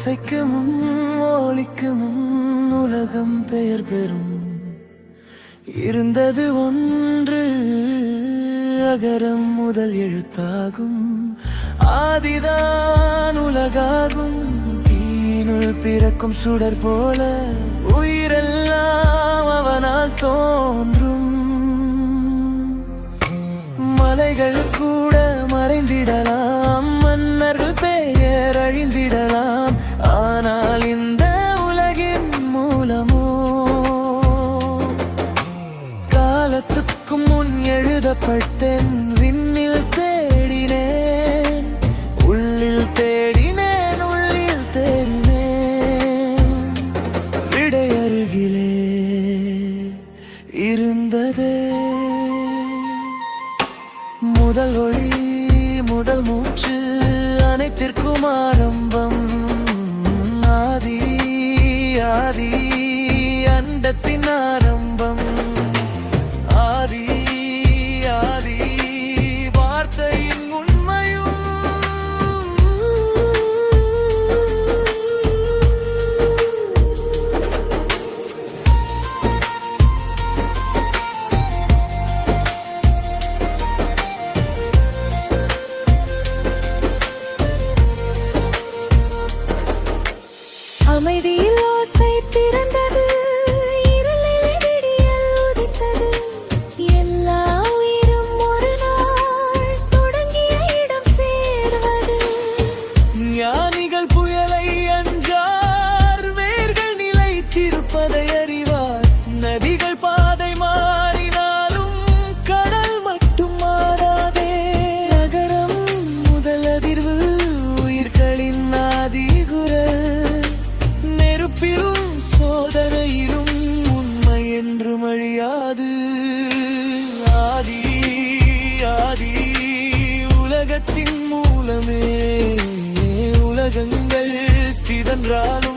ஓசைக்கு முன் ஒலிக்கு முன் உலகம் பெயர் பெறும். இருந்தது ஒன்று, அகரம் முதல் எழுத்தாகும். ஆதிதான் உலகாகும். தீனுள் பிறக்கும் சுடர் போல உயிரெல்லாம் அவனால் தோன்றும். மலைகள் கூட மறைந்திடலாம், மன்னர்கள் பெயர் அழிந்திடலாம். ஆனால் இந்த உலகின் மூலமோ காலத்துக்கு முன் எழுதப்பட்டேன். விண்ணில் தேடினேன், உள்ளில் தேடினேன், உள்ளில் தேடினேன். விடை அருகிலே இருந்ததே. முதல் ஒளி, முதல் மூச்சு, அனைத்திற்கும் ஆரம்பம். ஆதி ஆதி அண்டத்தின் ஆரம்பம். ஆதி ஆதி வார்த்தையின் உண்மையும். அமைதியில் ஓசை பிறந்தது, இருளில் விடியல் உதித்தது. எல்லா உயிரும் ஒரு நாள் தொடங்கிய இடம் சேர்வது. ஞானிகள் புயலை அஞ்சார், வேர்கள் நிலைத்திருப்பதை அறிவார். நதிகள் பாதை மாறினாலும் கடல் மட்டும் மாறாதே. நகரம் முதல் அதிர்வு, உயிர்களின் ஆதி குரல். நெருப்பிலும் சோதனையிலும் உண்மை என்றும் அழியாது. ஆதி ஆதி உலகத்தின் மூலமே. உலகங்கள் சிதன்றாலும்